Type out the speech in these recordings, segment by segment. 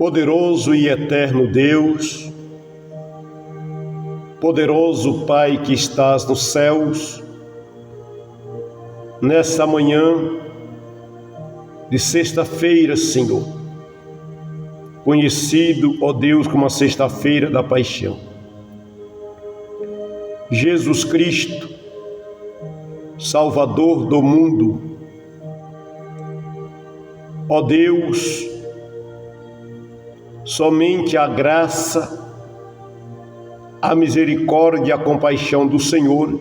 Poderoso e eterno Deus, poderoso Pai que estás nos céus, nessa manhã de sexta-feira, Senhor, conhecido, ó Deus, como a sexta-feira da paixão. Jesus Cristo, Salvador do mundo, ó Deus, somente a graça, a misericórdia e a compaixão do Senhor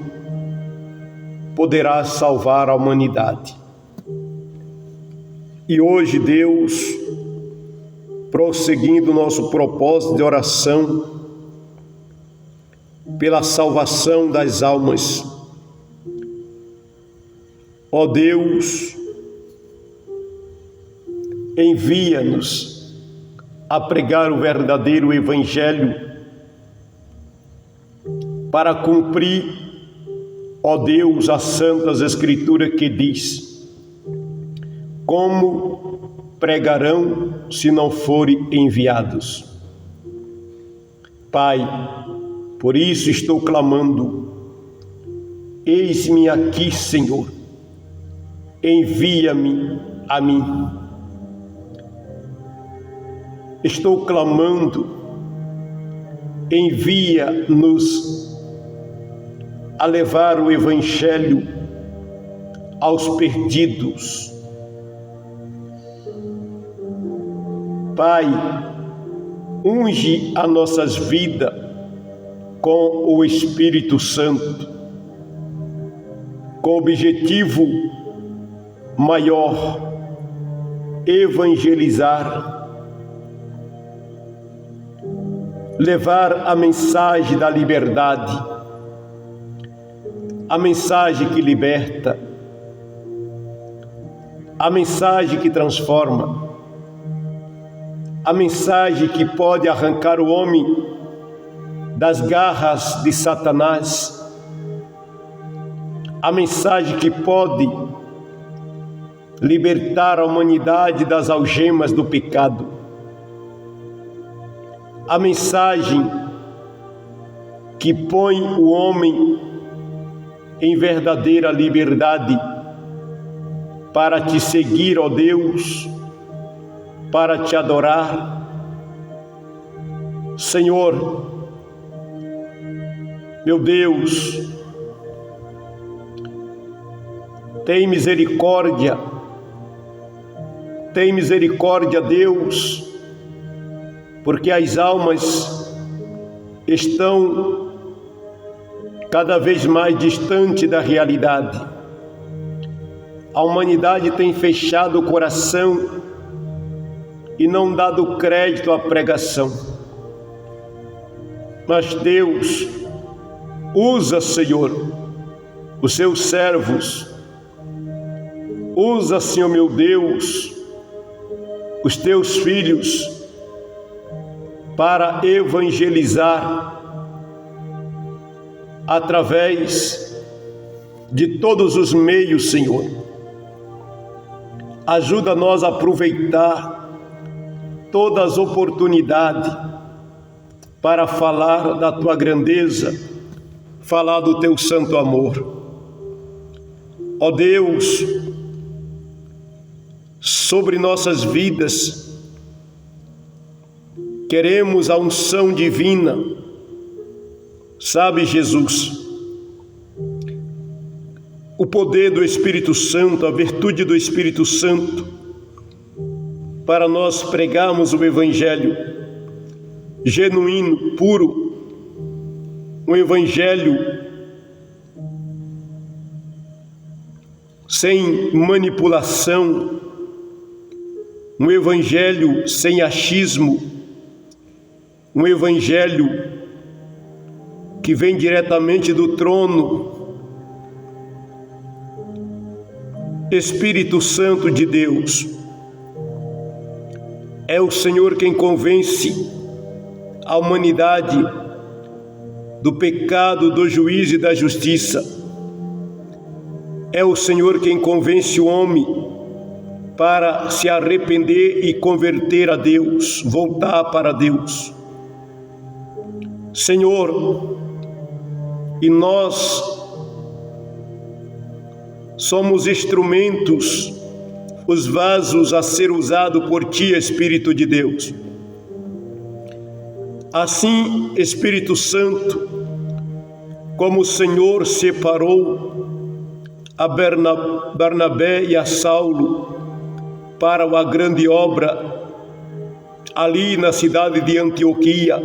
poderá salvar a humanidade. E hoje, Deus, prosseguindo nosso propósito de oração pela salvação das almas, ó Deus, envia-nos a pregar o verdadeiro Evangelho para cumprir, ó Deus, as santas Escrituras que diz: como pregarão se não forem enviados? Pai, por isso estou clamando: eis-me aqui, Senhor, envia-me a mim. Estou clamando, envia-nos a levar o Evangelho aos perdidos. Pai, unge as nossas vidas com o Espírito Santo, com o objetivo maior: evangelizar, levar a mensagem da liberdade, a mensagem que liberta, a mensagem que transforma, a mensagem que pode arrancar o homem das garras de Satanás, a mensagem que pode libertar a humanidade das algemas do pecado, a mensagem que põe o homem em verdadeira liberdade para te seguir, ó Deus, para te adorar. Senhor, meu Deus, tem misericórdia, Deus, porque as almas estão cada vez mais distantes da realidade. A humanidade tem fechado o coração e não dado crédito à pregação. Mas Deus, usa, Senhor, os seus servos, usa, Senhor meu Deus, os teus filhos para evangelizar através de todos os meios, Senhor. Ajuda-nos a aproveitar todas as oportunidades para falar da tua grandeza, falar do teu santo amor. Ó Deus, sobre nossas vidas, queremos a unção divina. Sabe, Jesus, o poder do Espírito Santo, a virtude do Espírito Santo, para nós pregarmos o Evangelho genuíno, puro, um Evangelho sem manipulação, um Evangelho sem achismo, um Evangelho que vem diretamente do trono. Espírito Santo de Deus, é o Senhor quem convence a humanidade do pecado, do juízo e da justiça. É o Senhor quem convence o homem para se arrepender e converter a Deus, voltar para Deus. Senhor, e nós somos instrumentos, os vasos a ser usado por Ti, Espírito de Deus. Assim, Espírito Santo, como o Senhor separou a Barnabé e a Saulo para a grande obra ali na cidade de Antioquia,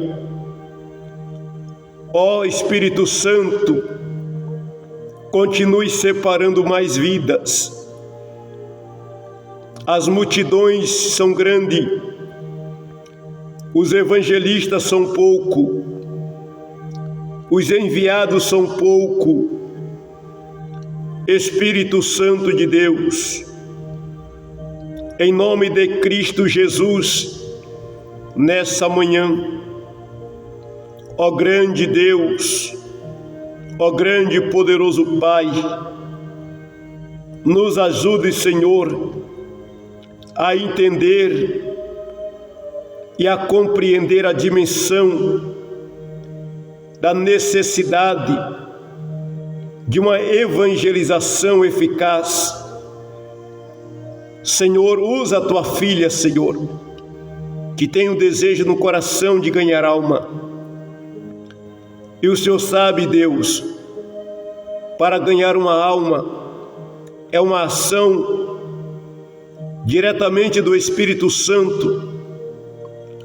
ó Espírito Santo, continue separando mais vidas. As multidões são grandes, os evangelistas são pouco, os enviados são pouco. Espírito Santo de Deus, em nome de Cristo Jesus, nessa manhã, ó grande Deus, ó grande e poderoso Pai, nos ajude, Senhor, a entender e a compreender a dimensão da necessidade de uma evangelização eficaz. Senhor, usa a Tua filha, Senhor, que tem um desejo no coração de ganhar alma. E o Senhor sabe, Deus, para ganhar uma alma é uma ação diretamente do Espírito Santo,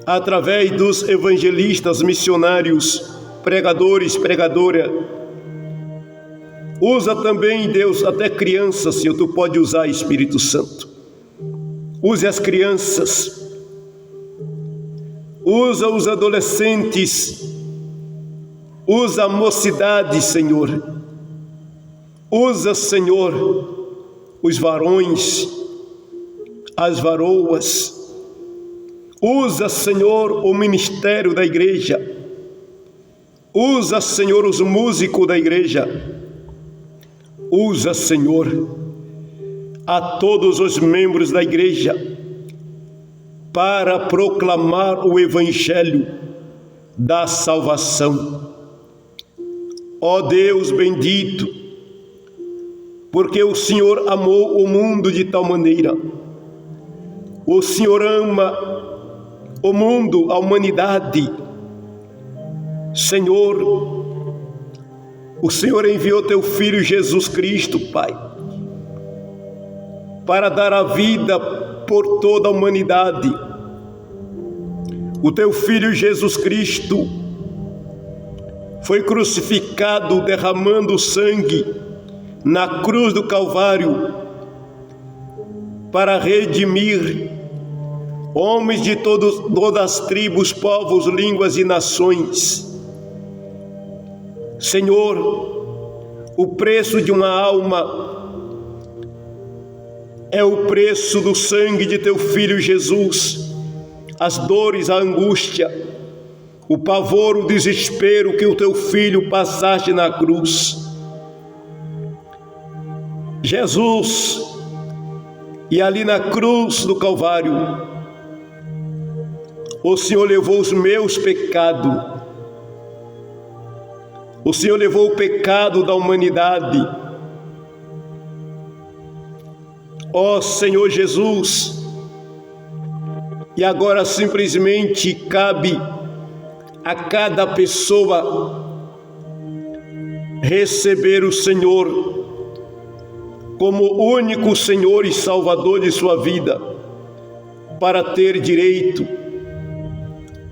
através dos evangelistas, missionários, pregadores, pregadoras. Usa também, Deus, até crianças, Senhor, Tu pode usar, Espírito Santo. Use as crianças, usa os adolescentes, usa a mocidade, Senhor. Usa, Senhor, os varões, as varoas. Usa, Senhor, o ministério da igreja. Usa, Senhor, os músicos da igreja. Usa, Senhor, a todos os membros da igreja para proclamar o evangelho da salvação. Ó Deus bendito, porque o Senhor amou o mundo de tal maneira. O Senhor ama o mundo, a humanidade. Senhor, o Senhor enviou Teu Filho Jesus Cristo, Pai, para dar a vida por toda a humanidade. O Teu Filho Jesus Cristo foi crucificado, derramando sangue na cruz do Calvário, para redimir homens de todas as tribos, povos, línguas e nações. Senhor, o preço de uma alma é o preço do sangue de Teu Filho Jesus, as dores, a angústia, o pavor, o desespero que o Teu Filho passaste na cruz. Jesus, e ali na cruz do Calvário, o Senhor levou os meus pecados. O Senhor levou o pecado da humanidade. Ó Senhor Jesus, e agora simplesmente cabe a cada pessoa receber o Senhor como único Senhor e Salvador de sua vida, para ter direito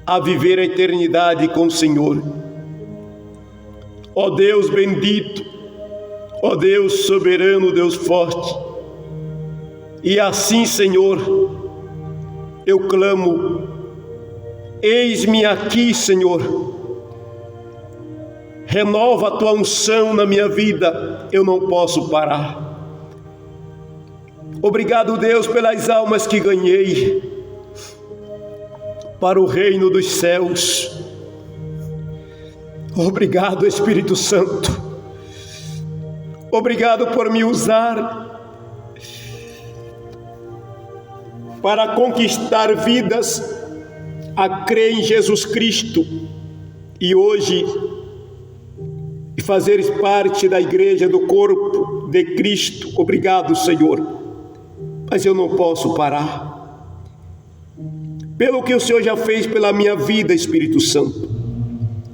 a viver a eternidade com o Senhor. Ó Deus bendito, ó Deus soberano, Deus forte, e assim, Senhor, eu clamo, eis-me aqui, Senhor, renova a Tua unção na minha vida, eu não posso parar. Obrigado, Deus, pelas almas que ganhei para o reino dos céus. Obrigado, Espírito Santo. Obrigado por me usar para conquistar vidas a crer em Jesus Cristo e hoje fazeres parte da igreja do corpo de Cristo. Obrigado, Senhor, mas eu não posso parar. Pelo que o Senhor já fez pela minha vida, Espírito Santo,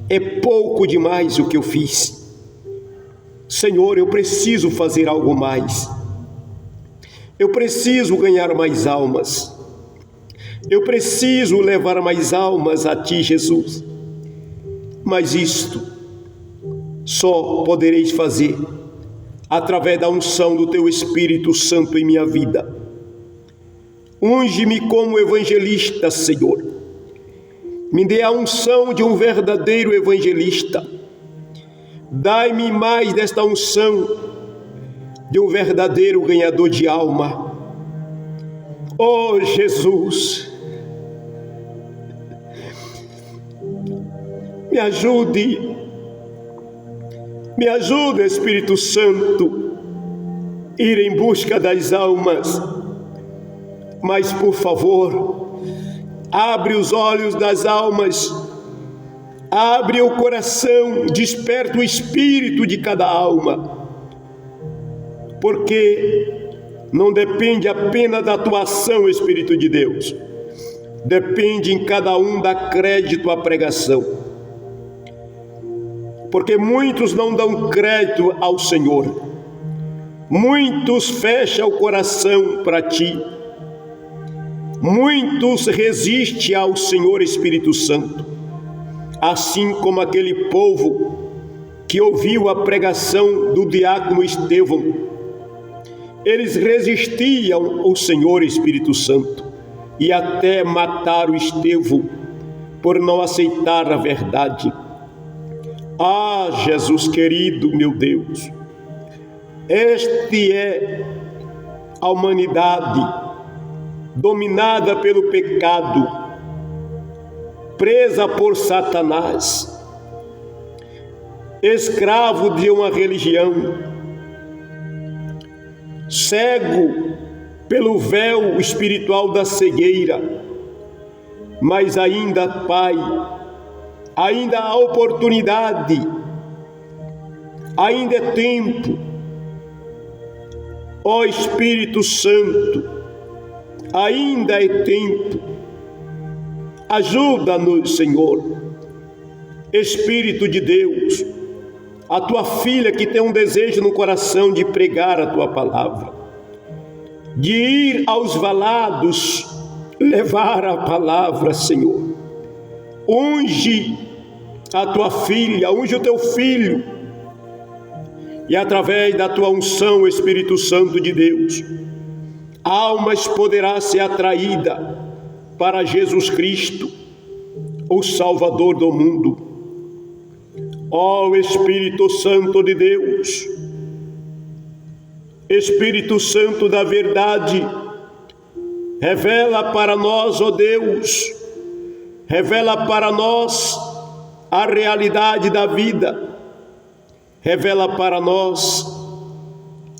é pouco demais o que eu fiz. Senhor, eu preciso fazer algo mais. Eu preciso ganhar mais almas. Eu preciso levar mais almas a Ti, Jesus. Mas isto só podereis fazer através da unção do Teu Espírito Santo em minha vida. Unge-me como evangelista, Senhor. Me dê a unção de um verdadeiro evangelista. Dai-me mais desta unção de um verdadeiro ganhador de alma. Oh, Jesus, me ajude, Espírito Santo, ir em busca das almas. Mas, por favor, abre os olhos das almas, abre o coração, desperta o espírito de cada alma, porque não depende apenas da tua ação, Espírito de Deus, depende em cada um dar crédito à pregação, porque muitos não dão crédito ao Senhor, muitos fecham o coração para Ti, muitos resistem ao Senhor Espírito Santo, assim como aquele povo que ouviu a pregação do diácono Estevão. Eles resistiam ao Senhor Espírito Santo e até mataram Estevão por não aceitar a verdade. Ah, Jesus querido, meu Deus, este é a humanidade dominada pelo pecado, presa por Satanás, escravo de uma religião, cego pelo véu espiritual da cegueira, mas ainda, Pai, ainda há oportunidade, ainda é tempo. Ó Espírito Santo, ainda é tempo. Ajuda-nos, Senhor. Espírito de Deus, a Tua filha que tem um desejo no coração de pregar a Tua palavra, de ir aos valados, levar a palavra, Senhor. Unge a Tua filha, unge o Teu filho, e através da Tua unção, Espírito Santo de Deus, almas poderá ser atraída para Jesus Cristo, o Salvador do mundo. Ó Espírito Santo de Deus, Espírito Santo da verdade, revela para nós, ó Deus, revela para nós a realidade da vida, revela para nós,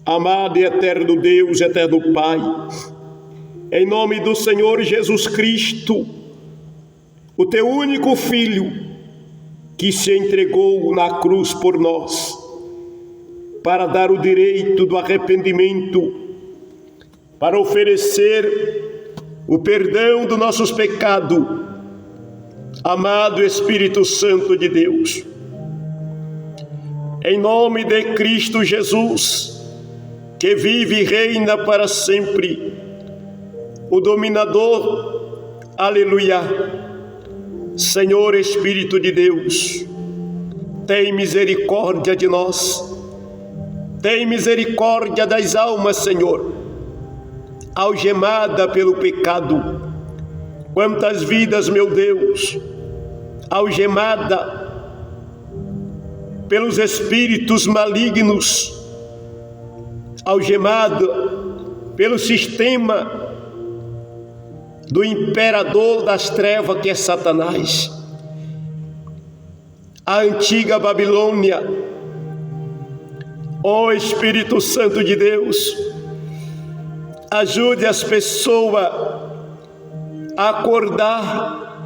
amado e eterno Deus, eterno Pai, em nome do Senhor Jesus Cristo, o Teu único Filho, que se entregou na cruz por nós, para dar o direito do arrependimento, para oferecer o perdão dos nossos pecados. Amado Espírito Santo de Deus, em nome de Cristo Jesus, que vive e reina para sempre, o dominador, aleluia. Senhor Espírito de Deus, tem misericórdia de nós, tem misericórdia das almas, Senhor, algemada pelo pecado. Quantas vidas, meu Deus, algemada pelos espíritos malignos, algemada pelo sistema do imperador das trevas, que é Satanás, a antiga Babilônia. Ó Espírito Santo de Deus, ajude as pessoas acordar,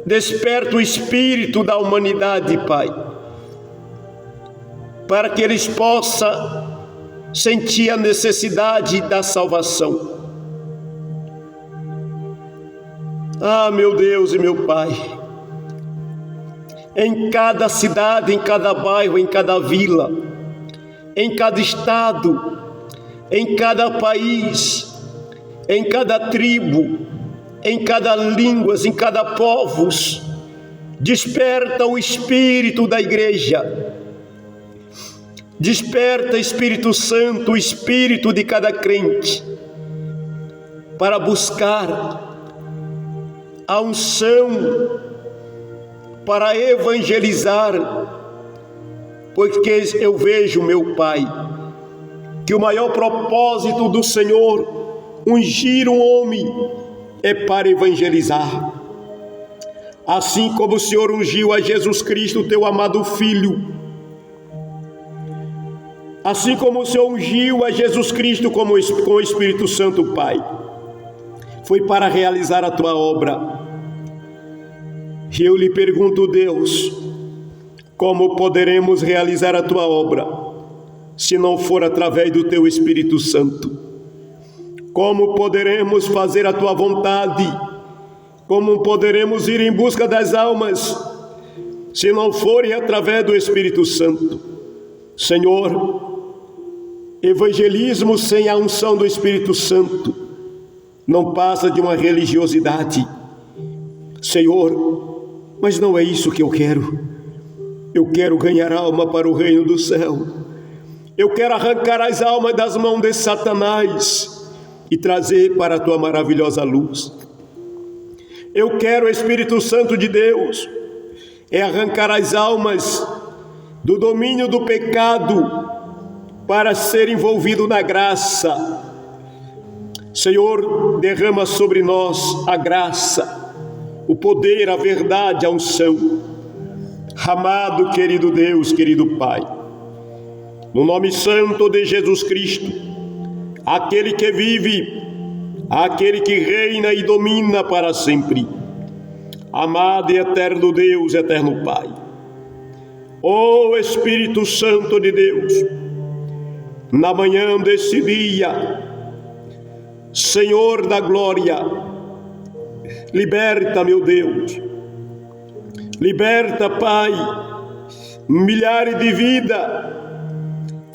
desperta o espírito da humanidade, Pai, para que eles possam sentir a necessidade da salvação. Ah, meu Deus e meu Pai, em cada cidade, em cada bairro, em cada vila, em cada estado, em cada país, em cada tribo, em cada língua, em cada povos, desperta o espírito da igreja. Desperta, Espírito Santo, o espírito de cada crente, para buscar a unção para evangelizar, porque eu vejo, meu Pai, que o maior propósito do Senhor ungir um homem é para evangelizar. Assim como o Senhor ungiu a Jesus Cristo, teu amado Filho, assim como o Senhor ungiu a Jesus Cristo com o Espírito Santo, Pai, foi para realizar a tua obra. E eu lhe pergunto, Deus, como poderemos realizar a tua obra se não for através do teu Espírito Santo? Como poderemos fazer a tua vontade? Como poderemos ir em busca das almas se não forem através do Espírito Santo? Senhor, evangelismo sem a unção do Espírito Santo não passa de uma religiosidade. Senhor, mas não é isso que eu quero. Eu quero ganhar alma para o reino do céu. Eu quero arrancar as almas das mãos de Satanás e trazer para a tua maravilhosa luz. Eu quero, Espírito Santo de Deus, arrancar as almas do domínio do pecado para ser envolvido na graça. Senhor, derrama sobre nós a graça, o poder, a verdade, a unção. Amado, querido Deus, querido Pai, no nome santo de Jesus Cristo, aquele que vive, aquele que reina e domina para sempre, amado e eterno Deus, eterno Pai, ó Espírito Santo de Deus, na manhã desse dia, Senhor da glória, liberta, meu Deus, liberta, Pai, milhares de vidas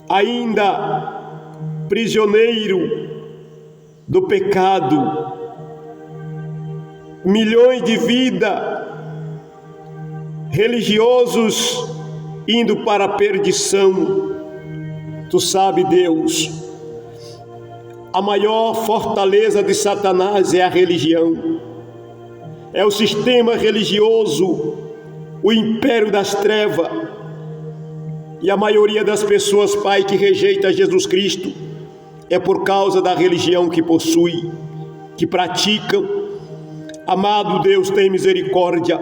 ainda prisioneiro do pecado, milhões de vidas religiosos indo para a perdição. Tu sabe, Deus, a maior fortaleza de Satanás é a religião, é o sistema religioso, o império das trevas. E a maioria das pessoas, Pai, que rejeita Jesus Cristo, é por causa da religião que possui, que praticam. Amado Deus, tem misericórdia.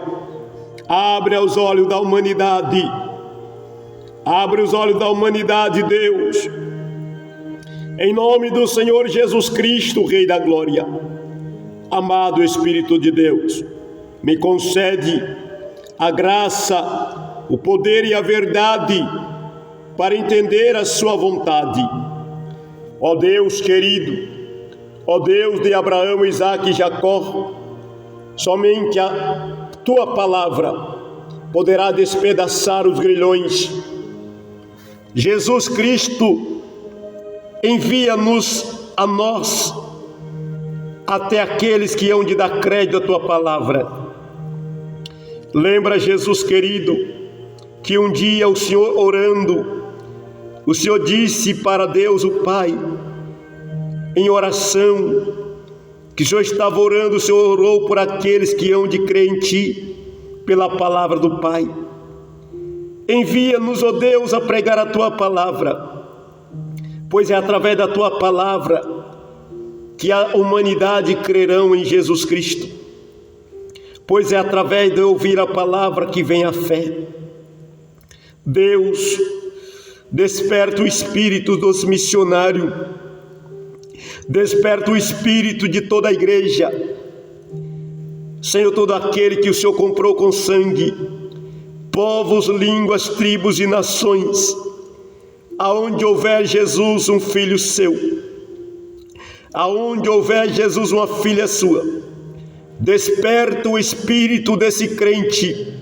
Abre os olhos da humanidade. Abre os olhos da humanidade, Deus. Em nome do Senhor Jesus Cristo, Rei da Glória. Amado Espírito de Deus, me concede a graça, o poder e a verdade para entender a sua vontade. Ó Deus querido, ó Deus de Abraão, Isaque e Jacó, somente a tua palavra poderá despedaçar os grilhões. Jesus Cristo, envia-nos a nós, até aqueles que hão de dar crédito à tua palavra. Lembra, Jesus querido, que um dia o Senhor orando, o Senhor disse para Deus o Pai, em oração, que o Senhor estava orando, o Senhor orou por aqueles que hão de crer em Ti, pela palavra do Pai. Envia-nos, ó Deus, a pregar a Tua palavra, pois é através da Tua palavra que a humanidade crerão em Jesus Cristo, pois é através de ouvir a palavra que vem a fé. Deus, desperta o espírito dos missionários, desperta o espírito de toda a igreja, Senhor, todo aquele que o Senhor comprou com sangue, povos, línguas, tribos e nações, aonde houver Jesus um filho seu, aonde houver Jesus uma filha sua, desperta o espírito desse crente,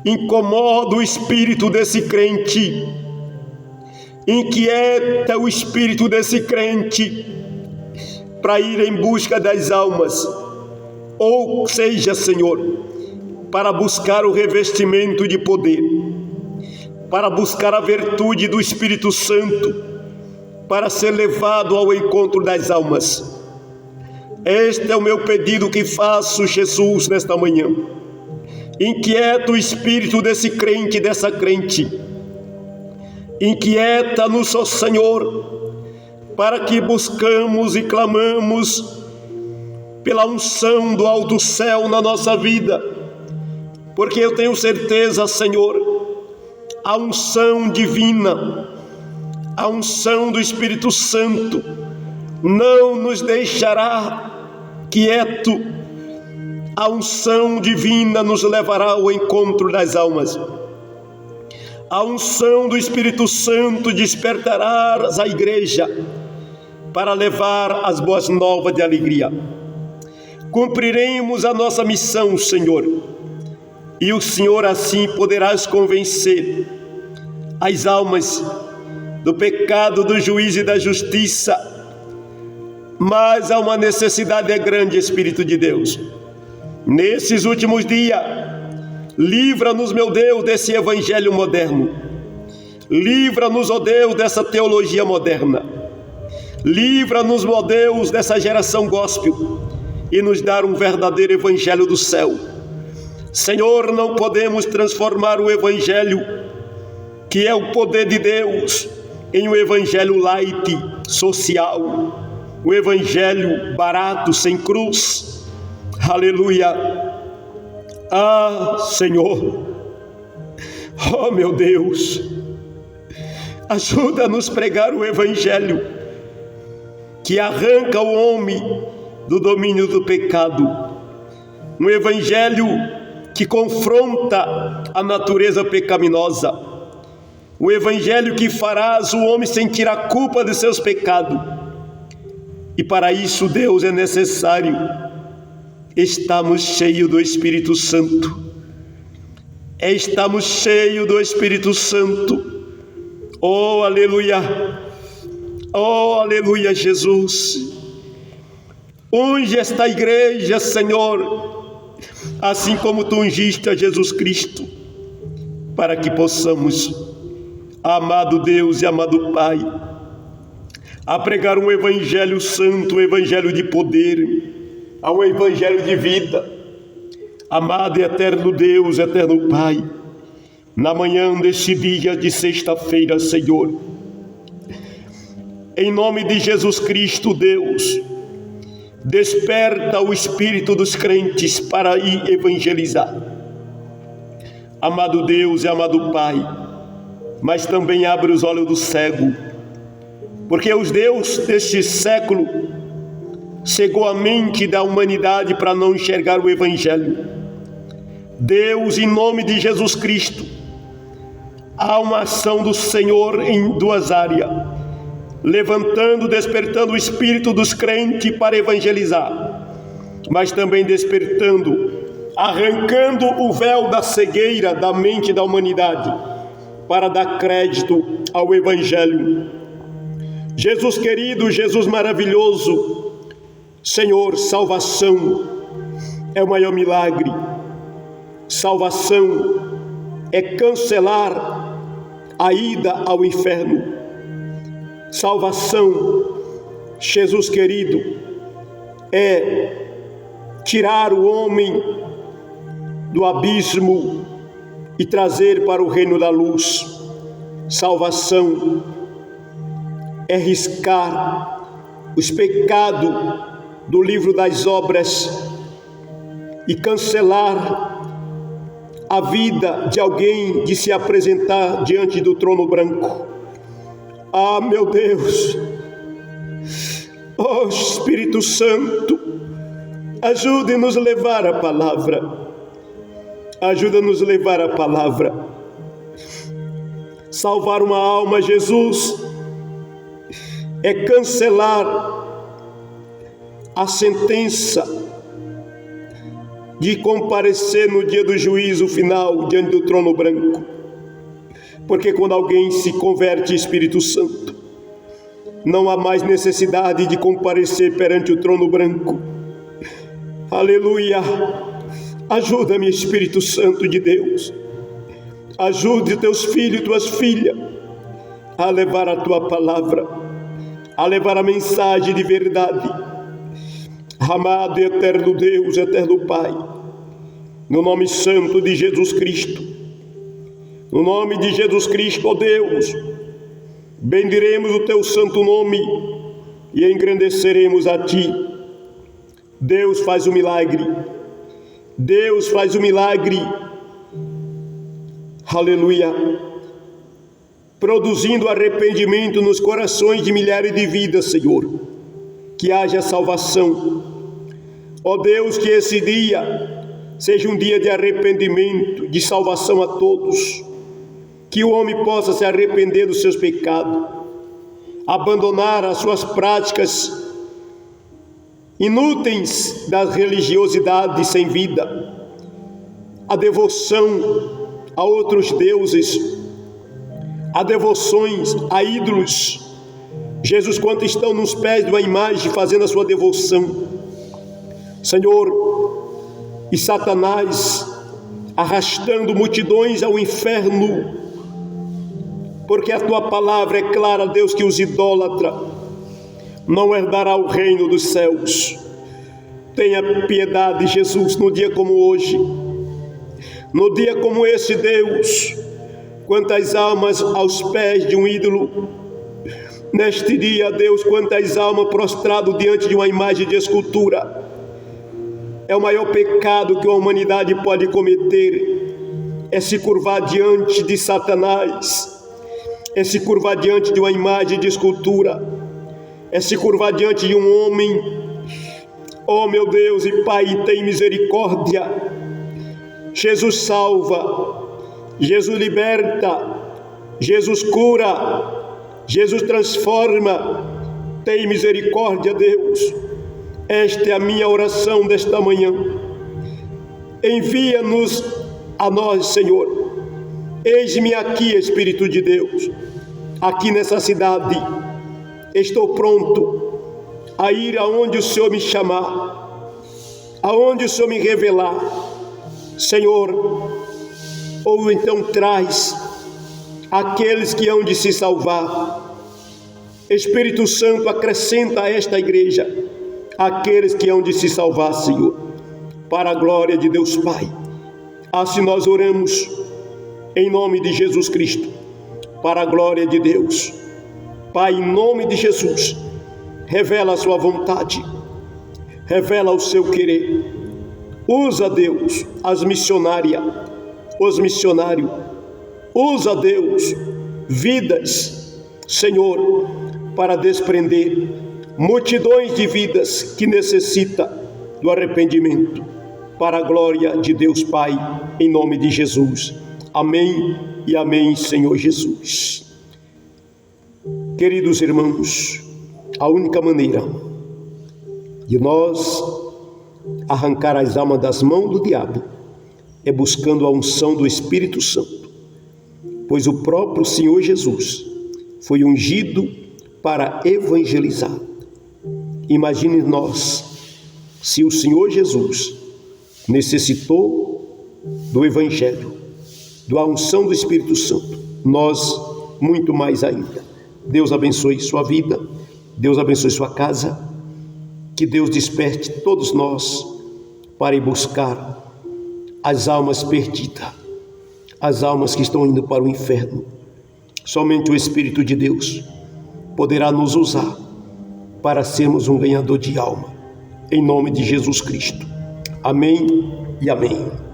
incomoda o espírito desse crente, inquieta o espírito desse crente para ir em busca das almas, ou seja, Senhor, para buscar o revestimento de poder, para buscar a virtude do Espírito Santo, para ser levado ao encontro das almas. Este é o meu pedido que faço, Jesus, nesta manhã. Inquieta o espírito desse crente, dessa crente. Inquieta-nos, ó Senhor, para que buscamos e clamamos pela unção do alto céu na nossa vida, porque eu tenho certeza, Senhor, a unção divina, a unção do Espírito Santo não nos deixará quieto. A unção divina nos levará ao encontro das almas. A unção do Espírito Santo despertará a igreja para levar as boas novas de alegria. Cumpriremos a nossa missão, Senhor, e o Senhor assim poderás convencer as almas do pecado, do juízo e da justiça. Mas há uma necessidade grande, Espírito de Deus. Nesses últimos dias, livra-nos, meu Deus, desse evangelho moderno. Livra-nos, ó Deus, dessa teologia moderna. Livra-nos, ó Deus, dessa geração gospel e nos dar um verdadeiro evangelho do céu. Senhor, não podemos transformar o evangelho, que é o poder de Deus, em um evangelho light, social, um evangelho barato, sem cruz. Aleluia. Ah, Senhor, oh meu Deus, ajuda-nos a pregar o evangelho que arranca o homem do domínio do pecado, um evangelho que confronta a natureza pecaminosa, um evangelho que farás o homem sentir a culpa de seus pecados. E para isso, Deus, é necessário estamos cheios do Espírito Santo. Estamos cheios do Espírito Santo. Oh, aleluia. Oh, aleluia, Jesus. Unge esta igreja, Senhor, assim como tu ungiste a Jesus Cristo, para que possamos, amado Deus e amado Pai, a pregar um evangelho santo, um evangelho de poder, a um evangelho de vida. Amado e eterno Deus, eterno Pai, na manhã deste dia de sexta-feira, Senhor, em nome de Jesus Cristo, Deus, desperta o espírito dos crentes para ir evangelizar. Amado Deus e amado Pai, mas também abre os olhos do cego, porque os Deus deste século cegou a mente da humanidade para não enxergar o evangelho. Deus, em nome de Jesus Cristo, há uma ação do Senhor em duas áreas: levantando, despertando o espírito dos crentes para evangelizar, mas também despertando, arrancando o véu da cegueira da mente da humanidade para dar crédito ao evangelho. Jesus querido, Jesus maravilhoso, Senhor, salvação é o maior milagre. Salvação é cancelar a ida ao inferno. Salvação, Jesus querido, é tirar o homem do abismo e trazer para o reino da luz. Salvação é riscar os pecados do livro das obras e cancelar a vida de alguém de se apresentar diante do trono branco. Ah, meu Deus, oh Espírito Santo, Ajude-nos a levar a palavra. Ajuda-nos a levar a palavra. Salvar uma alma, Jesus, é cancelar a sentença de comparecer no dia do juízo final diante do trono branco. Porque quando alguém se converte, Espírito Santo, não há mais necessidade de comparecer perante o trono branco. Aleluia! Ajuda-me, Espírito Santo de Deus. Ajude teus filhos e tuas filhas a levar a tua palavra, a levar a mensagem de verdade. Amado e eterno Deus, eterno Pai, no nome santo de Jesus Cristo, no nome de Jesus Cristo, ó Deus, bendiremos o teu santo nome e engrandeceremos a ti. Deus faz o milagre. Deus faz o milagre. Aleluia. Produzindo arrependimento nos corações de milhares de vidas, Senhor. Que haja salvação. Ó Deus, que esse dia seja um dia de arrependimento, de salvação a todos. Que o homem possa se arrepender dos seus pecados, abandonar as suas práticas inúteis das religiosidades sem vida, a devoção a outros deuses, a devoções a ídolos. Jesus, quando estão nos pés de uma imagem fazendo a sua devoção, Senhor, e Satanás arrastando multidões ao inferno, porque a tua palavra é clara, Deus, que os idólatras não herdará o reino dos céus. Tenha piedade, Jesus, no dia como hoje, no dia como esse, Deus, quantas almas aos pés de um ídolo, neste dia, Deus, quantas almas prostradas diante de uma imagem de escultura. É o maior pecado que a humanidade pode cometer, é se curvar diante de Satanás, é se curvar diante de uma imagem de escultura, é se curvar diante de um homem. Oh meu Deus e Pai, tem misericórdia. Jesus salva, Jesus liberta, Jesus cura, Jesus transforma. Tem misericórdia, Deus. Esta é a minha oração desta manhã. Envia-nos a nós, Senhor. Eis-me aqui, Espírito de Deus, aqui nessa cidade. Estou pronto a ir aonde o Senhor me chamar, aonde o Senhor me revelar, Senhor. Ou então traz aqueles que hão de se salvar. Espírito Santo, acrescenta a esta igreja aqueles que hão de se salvar, Senhor, para a glória de Deus Pai. Assim nós oramos em nome de Jesus Cristo, para a glória de Deus. Pai, em nome de Jesus, revela a sua vontade, revela o seu querer. Usa, Deus, as missionárias, os missionários. Usa, Deus, vidas, Senhor, para desprender multidões de vidas que necessitam do arrependimento, para a glória de Deus Pai, em nome de Jesus. Amém e amém, Senhor Jesus. Queridos irmãos, a única maneira de nós arrancar as almas das mãos do diabo é buscando a unção do Espírito Santo, pois o próprio Senhor Jesus foi ungido para evangelizar. Imagine nós, se o Senhor Jesus necessitou do Evangelho, da unção do Espírito Santo, nós muito mais ainda. Deus abençoe sua vida, Deus abençoe sua casa, que Deus desperte todos nós para ir buscar as almas perdidas, as almas que estão indo para o inferno. Somente o Espírito de Deus poderá nos usar para sermos um ganhador de alma, em nome de Jesus Cristo. Amém e amém.